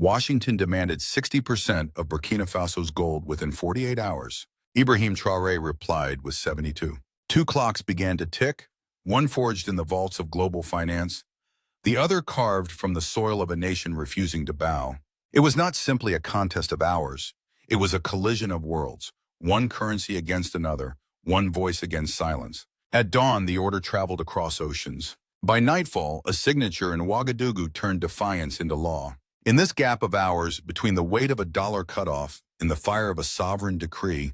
Washington demanded 60% of Burkina Faso's gold within 48 hours. Ibrahim Traoré replied with 72. Two clocks began to tick, one forged in the vaults of global finance, the other carved from the soil of a nation refusing to bow. It was not simply a contest of hours. It was a collision of worlds, one currency against another, one voice against silence. At dawn, the order traveled across oceans. By nightfall, a signature in Ouagadougou turned defiance into law. In this gap of hours, between the weight of a dollar cutoff and the fire of a sovereign decree,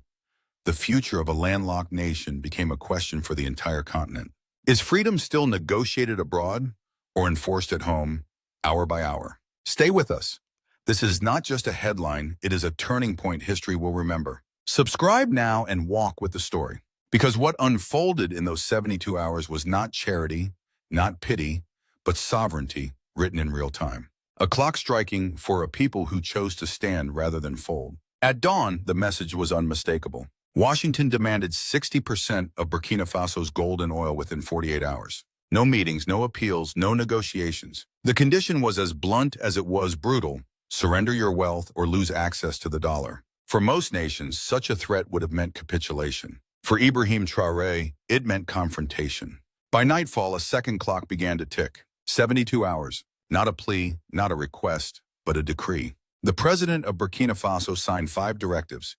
the future of a landlocked nation became a question for the entire continent. Is freedom still negotiated abroad or enforced at home, hour by hour? Stay with us. This is not just a headline, it is a turning point history will remember. Subscribe now and walk with the story. Because what unfolded in those 72 hours was not charity, not pity, but sovereignty written in real time. A clock striking for a people who chose to stand rather than fold. At dawn, the message was unmistakable. Washington demanded 60% of Burkina Faso's gold and oil within 48 hours. No meetings, no appeals, no negotiations. The condition was as blunt as it was brutal: surrender your wealth or lose access to the dollar. For most nations, such a threat would have meant capitulation. For Ibrahim Traoré, it meant confrontation. By nightfall, a second clock began to tick. 72 hours. Not a plea, not a request, but a decree. The president of Burkina Faso signed 5 directives,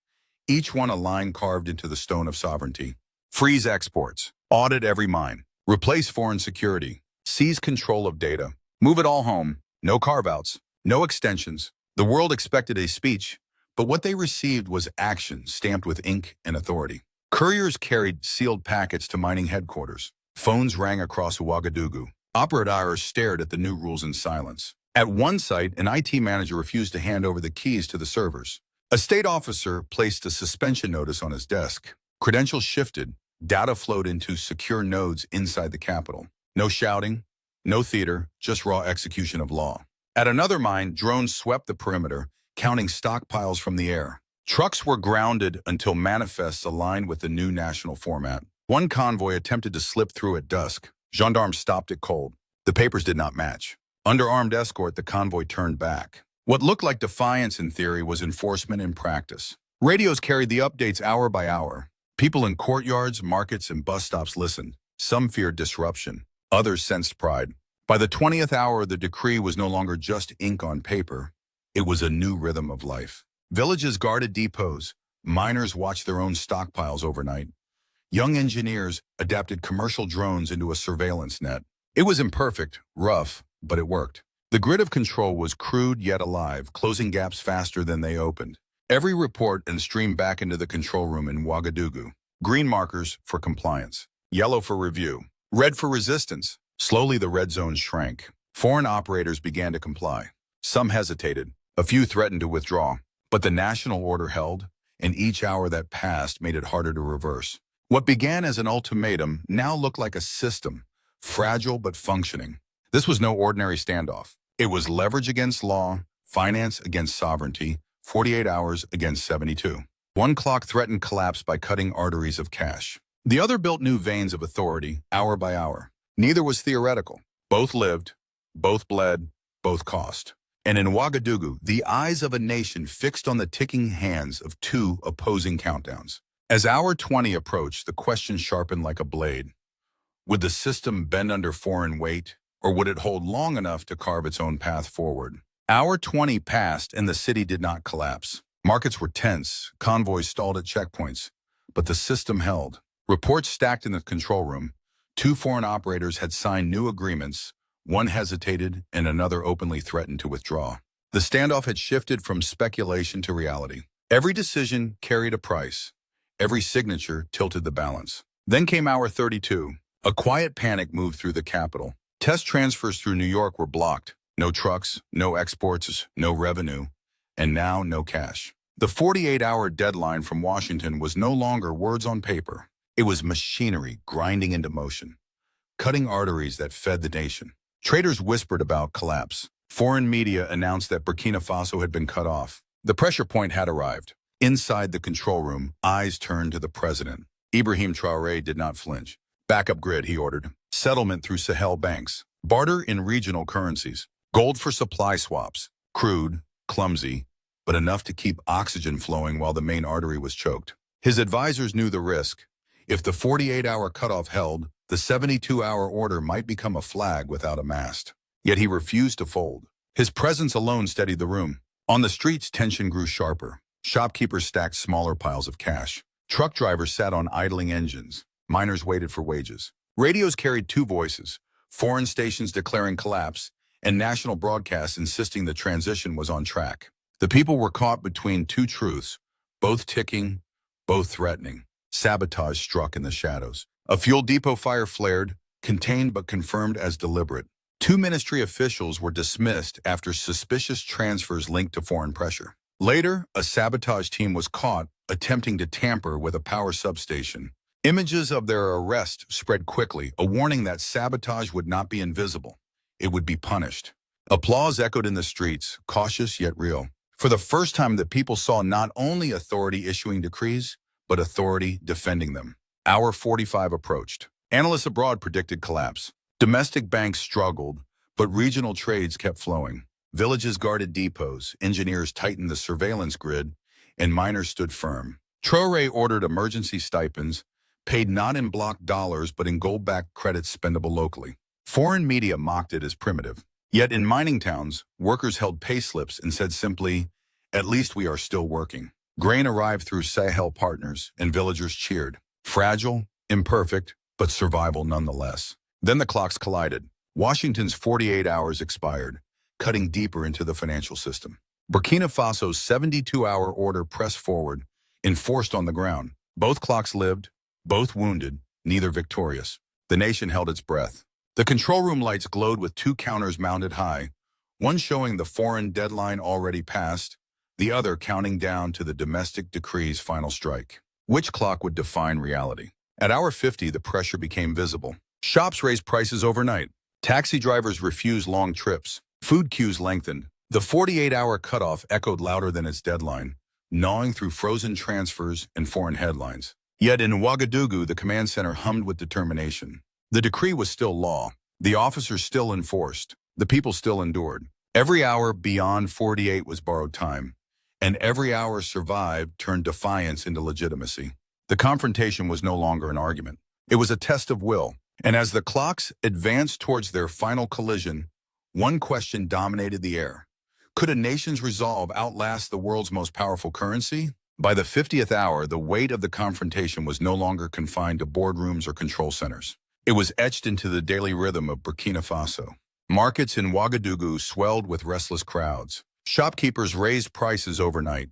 each one a line carved into the stone of sovereignty. Freeze exports, audit every mine, replace foreign security, seize control of data, move it all home, no carve-outs, no extensions. The world expected a speech, but what they received was action stamped with ink and authority. Couriers carried sealed packets to mining headquarters. Phones rang across Ouagadougou. Operators stared at the new rules in silence. At one site, an IT manager refused to hand over the keys to the servers. A state officer placed a suspension notice on his desk. Credentials shifted. Data flowed into secure nodes inside the capital. No shouting, no theater, just raw execution of law. At another mine, drones swept the perimeter, counting stockpiles from the air. Trucks were grounded until manifests aligned with the new national format. One convoy attempted to slip through at dusk. Gendarmes stopped it cold. The papers did not match. Under armed escort, the convoy turned back. What looked like defiance in theory was enforcement in practice. Radios carried the updates hour by hour. People in courtyards, markets, and bus stops listened. Some feared disruption. Others sensed pride. By the 20th hour, the decree was no longer just ink on paper. It was a new rhythm of life. Villages guarded depots. Miners watched their own stockpiles overnight. Young engineers adapted commercial drones into a surveillance net. It was imperfect, rough, but it worked. The grid of control was crude yet alive, closing gaps faster than they opened. Every report and streamed back into the control room in Ouagadougou. Green markers for compliance, yellow for review, red for resistance. Slowly the red zones shrank. Foreign operators began to comply. Some hesitated. A few threatened to withdraw. But the national order held, and each hour that passed made it harder to reverse. What began as an ultimatum now looked like a system, fragile but functioning. This was no ordinary standoff. It was leverage against law, finance against sovereignty, 48 hours against 72. One clock threatened collapse by cutting arteries of cash. The other built new veins of authority, hour by hour. Neither was theoretical. Both lived, both bled, both cost. And in Ouagadougou, the eyes of a nation fixed on the ticking hands of 2 opposing countdowns. As hour 20 approached, the question sharpened like a blade. Would the system bend under foreign weight, or would it hold long enough to carve its own path forward? Hour 20 passed, and the city did not collapse. Markets were tense, convoys stalled at checkpoints, but the system held. Reports stacked in the control room. 2 foreign operators had signed new agreements. One hesitated, and another openly threatened to withdraw. The standoff had shifted from speculation to reality. Every decision carried a price. Every signature tilted the balance. Then came hour 32. A quiet panic moved through the capital. Test transfers through New York were blocked. No trucks, no exports, no revenue, and now no cash. The 48-hour deadline from Washington was no longer words on paper. It was machinery grinding into motion, cutting arteries that fed the nation. Traders whispered about collapse. Foreign media announced that Burkina Faso had been cut off. The pressure point had arrived. Inside the control room, eyes turned to the president. Ibrahim Traoré did not flinch. Backup grid, he ordered. Settlement through Sahel banks. Barter in regional currencies. Gold for supply swaps. Crude, clumsy, but enough to keep oxygen flowing while the main artery was choked. His advisors knew the risk. If the 48-hour cutoff held, the 72-hour order might become a flag without a mast. Yet he refused to fold. His presence alone steadied the room. On the streets, tension grew sharper. Shopkeepers stacked smaller piles of cash. Truck drivers sat on idling engines. Miners waited for wages. Radios carried two voices, foreign stations declaring collapse, and national broadcasts insisting the transition was on track. The people were caught between two truths, both ticking, both threatening. Sabotage struck in the shadows. A fuel depot fire flared, contained but confirmed as deliberate. Two ministry officials were dismissed after suspicious transfers linked to foreign pressure. Later, a sabotage team was caught attempting to tamper with a power substation. Images of their arrest spread quickly, a warning that sabotage would not be invisible. It would be punished. Applause echoed in the streets, cautious yet real. For the first time, the people saw not only authority issuing decrees, but authority defending them. Hour 45 approached. Analysts abroad predicted collapse. Domestic banks struggled, but regional trades kept flowing. Villages guarded depots, engineers tightened the surveillance grid, and miners stood firm. Traore ordered emergency stipends, paid not in block dollars but in gold-backed credits spendable locally. Foreign media mocked it as primitive. Yet in mining towns, workers held payslips and said simply, "At least we are still working." Grain arrived through Sahel partners, and villagers cheered. Fragile, imperfect, but survival nonetheless. Then the clocks collided. Washington's 48 hours expired, cutting deeper into the financial system. Burkina Faso's 72-hour order pressed forward, enforced on the ground. Both clocks lived, both wounded, neither victorious. The nation held its breath. The control room lights glowed with two counters mounted high, one showing the foreign deadline already passed, the other counting down to the domestic decree's final strike. Which clock would define reality? At hour 50, the pressure became visible. Shops raised prices overnight. Taxi drivers refused long trips. Food queues lengthened. The 48-hour cutoff echoed louder than its deadline, gnawing through frozen transfers and foreign headlines. Yet in Ouagadougou, the command center hummed with determination. The decree was still law. The officers still enforced. The people still endured. Every hour beyond 48 was borrowed time, and every hour survived turned defiance into legitimacy. The confrontation was no longer an argument. It was a test of will. And as the clocks advanced towards their final collision, one question dominated the air. Could a nation's resolve outlast the world's most powerful currency? By the 50th hour, the weight of the confrontation was no longer confined to boardrooms or control centers. It was etched into the daily rhythm of Burkina Faso. Markets in Ouagadougou swelled with restless crowds. Shopkeepers raised prices overnight,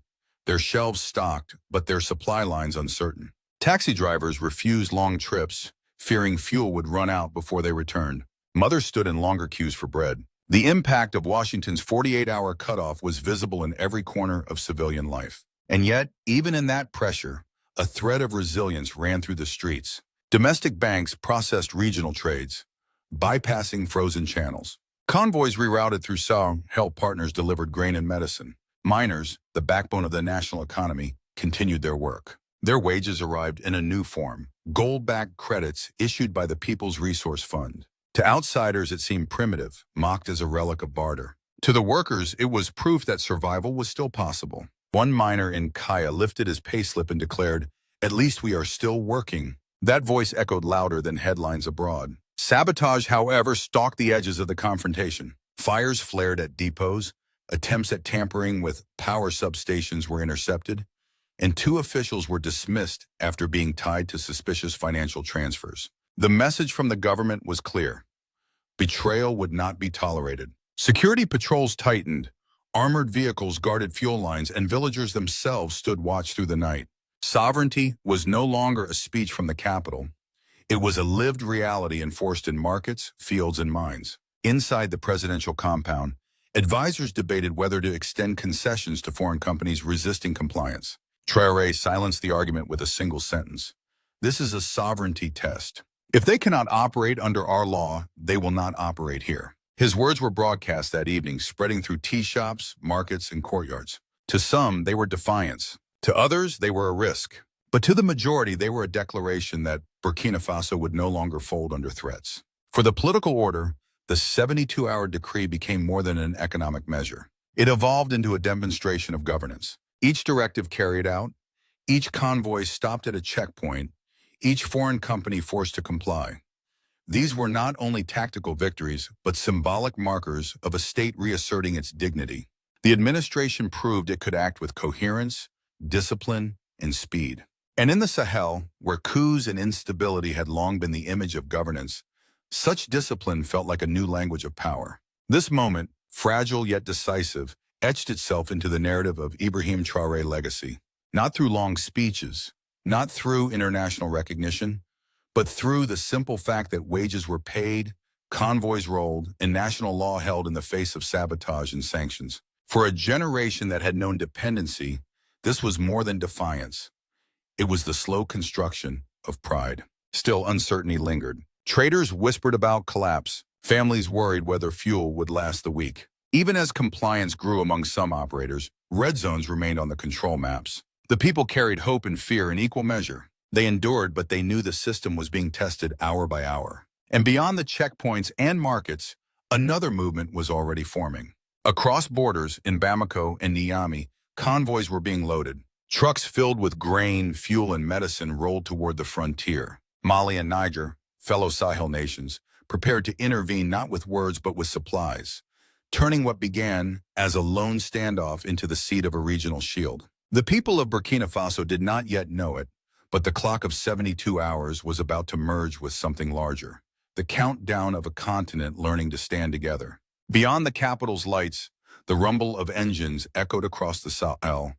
their shelves stocked, but their supply lines uncertain. Taxi drivers refused long trips, fearing fuel would run out before they returned. Mothers stood in longer queues for bread. The impact of Washington's 48-hour cutoff was visible in every corner of civilian life. And yet, even in that pressure, a thread of resilience ran through the streets. Domestic banks processed regional trades, bypassing frozen channels. Convoys rerouted through Sahel partners delivered grain and medicine. Miners, the backbone of the national economy, continued their work. Their wages arrived in a new form, gold-backed credits issued by the People's Resource Fund. To outsiders, it seemed primitive, mocked as a relic of barter. To the workers, it was proof that survival was still possible. One miner in Kaya lifted his payslip and declared, "At least we are still working." That voice echoed louder than headlines abroad. Sabotage, however, stalked the edges of the confrontation. Fires flared at depots, attempts at tampering with power substations were intercepted, and two officials were dismissed after being tied to suspicious financial transfers. The message from the government was clear. Betrayal would not be tolerated. Security patrols tightened, armored vehicles guarded fuel lines, and villagers themselves stood watch through the night. Sovereignty was no longer a speech from the capital. It was a lived reality enforced in markets, fields, and mines. Inside the presidential compound, advisors debated whether to extend concessions to foreign companies resisting compliance. Traore silenced the argument with a single sentence. "This is a sovereignty test. If they cannot operate under our law, they will not operate here." His words were broadcast that evening, spreading through tea shops, markets, and courtyards. To some, they were defiance. To others, they were a risk. But to the majority, they were a declaration that Burkina Faso would no longer fold under threats. For the political order, the 72-hour decree became more than an economic measure. It evolved into a demonstration of governance. Each directive carried out, each convoy stopped at a checkpoint, each foreign company forced to comply. These were not only tactical victories, but symbolic markers of a state reasserting its dignity. The administration proved it could act with coherence, discipline, and speed. And in the Sahel, where coups and instability had long been the image of governance, such discipline felt like a new language of power. This moment, fragile yet decisive, etched itself into the narrative of Ibrahim Traoré legacy. Not through long speeches, not through international recognition, but through the simple fact that wages were paid, convoys rolled, and national law held in the face of sabotage and sanctions. For a generation that had known dependency, this was more than defiance. It was the slow construction of pride. Still, uncertainty lingered. Traders whispered about collapse. Families worried whether fuel would last the week. Even as compliance grew among some operators, red zones remained on the control maps. The people carried hope and fear in equal measure. They endured, but they knew the system was being tested hour by hour. And beyond the checkpoints and markets, another movement was already forming. Across borders in Bamako and Niamey, convoys were being loaded. Trucks filled with grain, fuel, and medicine rolled toward the frontier. Mali and Niger, fellow Sahel nations, prepared to intervene not with words but with supplies, turning what began as a lone standoff into the seat of a regional shield. The people of Burkina Faso did not yet know it, but the clock of 72 hours was about to merge with something larger, the countdown of a continent learning to stand together. Beyond the capital's lights, the rumble of engines echoed across the Sahel.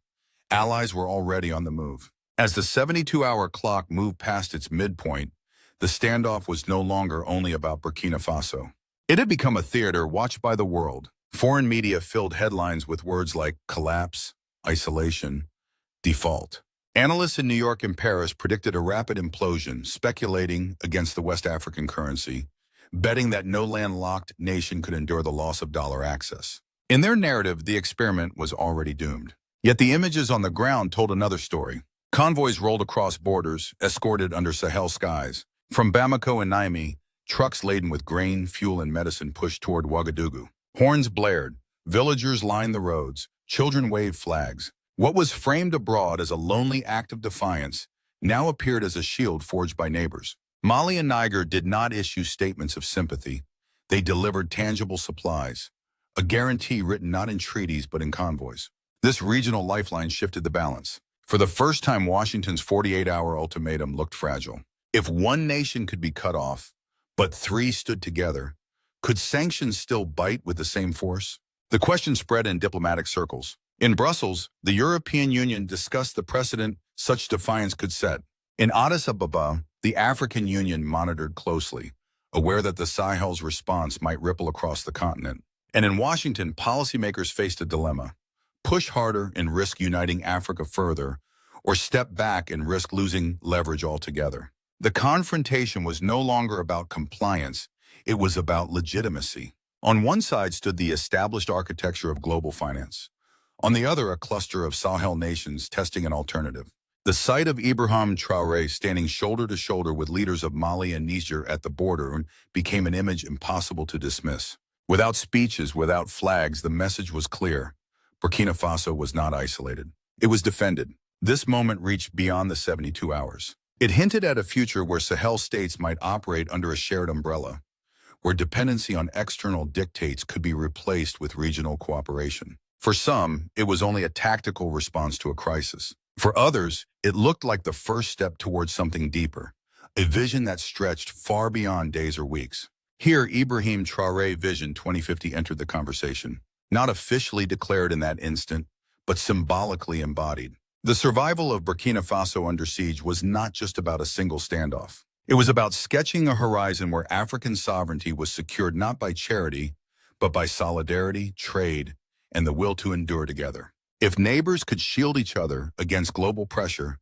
Allies were already on the move. As the 72-hour clock moved past its midpoint, the standoff was no longer only about Burkina Faso. It had become a theater watched by the world. Foreign media filled headlines with words like collapse, isolation, default. Analysts in New York and Paris predicted a rapid implosion, speculating against the West African currency, betting that no landlocked nation could endure the loss of dollar access. In their narrative, the experiment was already doomed. Yet the images on the ground told another story. Convoys rolled across borders, escorted under Sahel skies. From Bamako and Niamey, trucks laden with grain, fuel, and medicine pushed toward Ouagadougou. Horns blared, villagers lined the roads, children waved flags. What was framed abroad as a lonely act of defiance now appeared as a shield forged by neighbors. Mali and Niger did not issue statements of sympathy. They delivered tangible supplies, a guarantee written not in treaties but in convoys. This regional lifeline shifted the balance. For the first time, Washington's 48-hour ultimatum looked fragile. If one nation could be cut off, but three stood together, could sanctions still bite with the same force? The question spread in diplomatic circles. In Brussels, the European Union discussed the precedent such defiance could set. In Addis Ababa, the African Union monitored closely, aware that the Sahel's response might ripple across the continent. And in Washington, policymakers faced a dilemma. Push harder and risk uniting Africa further, or step back and risk losing leverage altogether. The confrontation was no longer about compliance, it was about legitimacy. On one side stood the established architecture of global finance. On the other, a cluster of Sahel nations testing an alternative. The sight of Ibrahim Traoré standing shoulder to shoulder with leaders of Mali and Niger at the border became an image impossible to dismiss. Without speeches, without flags, the message was clear. Burkina Faso was not isolated. It was defended. This moment reached beyond the 72 hours. It hinted at a future where Sahel states might operate under a shared umbrella, where dependency on external dictates could be replaced with regional cooperation. For some, it was only a tactical response to a crisis. For others, it looked like the first step towards something deeper, a vision that stretched far beyond days or weeks. Here, Ibrahim Traoré Vision 2050 entered the conversation, not officially declared in that instant, but symbolically embodied. The survival of Burkina Faso under siege was not just about a single standoff. It was about sketching a horizon where African sovereignty was secured not by charity, but by solidarity, trade, and the will to endure together. If neighbors could shield each other against global pressure,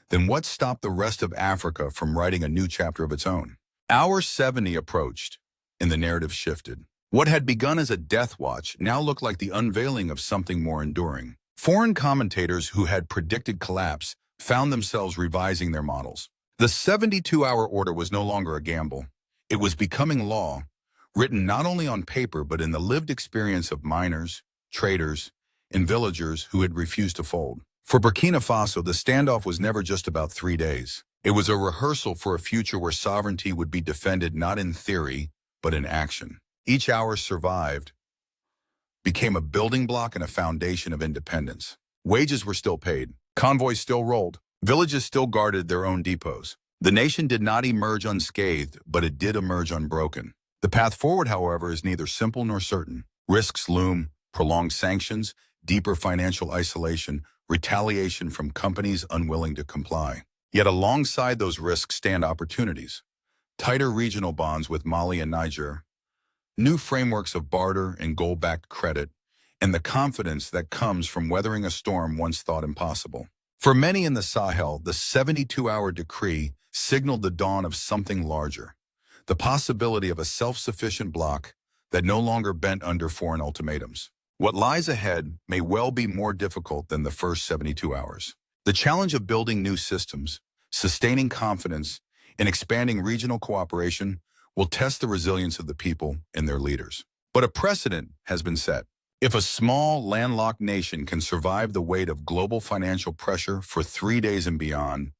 then what stopped the rest of Africa from writing a new chapter of its own? Hour 70 approached, and the narrative shifted. What had begun as a death watch now looked like the unveiling of something more enduring. Foreign commentators who had predicted collapse found themselves revising their models. The 72-hour order was no longer a gamble. It was becoming law, written not only on paper but in the lived experience of miners, traders, and villagers who had refused to fold. For Burkina Faso, the standoff was never just about 3 days. It was a rehearsal for a future where sovereignty would be defended not in theory, but in action. Each hour survived became a building block and a foundation of independence. Wages were still paid. Convoys still rolled. Villages still guarded their own depots. The nation did not emerge unscathed, but it did emerge unbroken. The path forward, however, is neither simple nor certain. Risks loom, prolonged sanctions, deeper financial isolation, retaliation from companies unwilling to comply. Yet alongside those risks stand opportunities. Tighter regional bonds with Mali and Niger, new frameworks of barter and gold-backed credit, and the confidence that comes from weathering a storm once thought impossible. For many in the Sahel, the 72-hour decree signaled the dawn of something larger, the possibility of a self-sufficient bloc that no longer bent under foreign ultimatums. What lies ahead may well be more difficult than the first 72 hours. The challenge of building new systems, sustaining confidence, and expanding regional cooperation will test the resilience of the people and their leaders. But a precedent has been set. If a small, landlocked nation can survive the weight of global financial pressure for 3 days and beyond,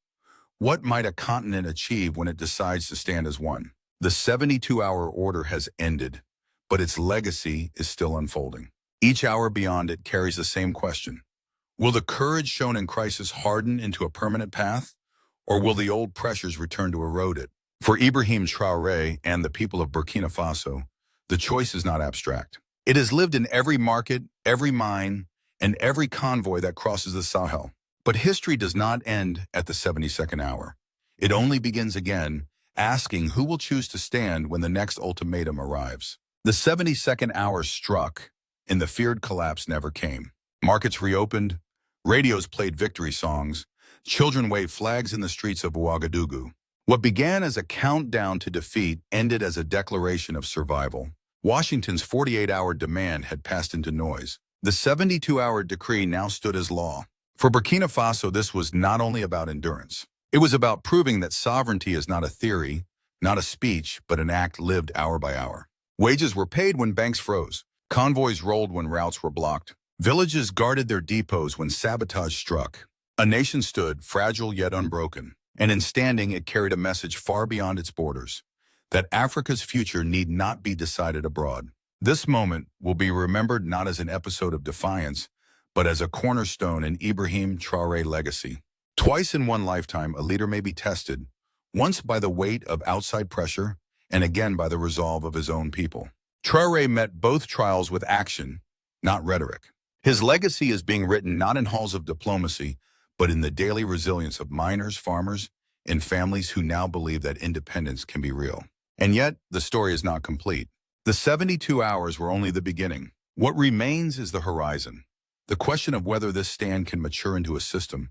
what might a continent achieve when it decides to stand as one? The 72-hour order has ended, but its legacy is still unfolding. Each hour beyond it carries the same question. Will the courage shown in crisis harden into a permanent path, or will the old pressures return to erode it? For Ibrahim Traoré and the people of Burkina Faso, the choice is not abstract. It is lived in every market, every mine, and every convoy that crosses the Sahel. But history does not end at the 72nd hour. It only begins again, asking who will choose to stand when the next ultimatum arrives. The 72nd hour struck, and the feared collapse never came. Markets reopened, radios played victory songs, children waved flags in the streets of Ouagadougou. What began as a countdown to defeat ended as a declaration of survival. Washington's 48-hour demand had passed into noise. The 72-hour decree now stood as law. For Burkina Faso, this was not only about endurance. It was about proving that sovereignty is not a theory, not a speech, but an act lived hour by hour. Wages were paid when banks froze. Convoys rolled when routes were blocked. Villages guarded their depots when sabotage struck. A nation stood, fragile yet unbroken. And in standing, it carried a message far beyond its borders, that Africa's future need not be decided abroad. This moment will be remembered not as an episode of defiance, but as a cornerstone in Ibrahim Traoré legacy. Twice in one lifetime, a leader may be tested, once by the weight of outside pressure, and again by the resolve of his own people. Traoré met both trials with action, not rhetoric. His legacy is being written not in halls of diplomacy, but in the daily resilience of miners, farmers, and families who now believe that independence can be real. And yet, the story is not complete. The 72 hours were only the beginning. What remains is the horizon. The question of whether this stand can mature into a system,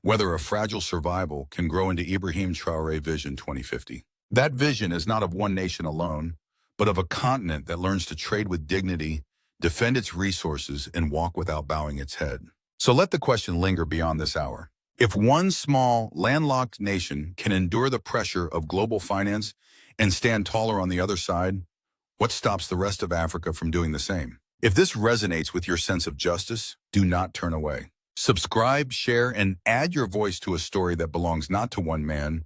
whether a fragile survival can grow into Ibrahim Traoré Vision 2050. That vision is not of one nation alone, but of a continent that learns to trade with dignity, defend its resources, and walk without bowing its head. So let the question linger beyond this hour. If one small, landlocked nation can endure the pressure of global finance and stand taller on the other side, what stops the rest of Africa from doing the same? If this resonates with your sense of justice, do not turn away. Subscribe, share, and add your voice to a story that belongs not to one man,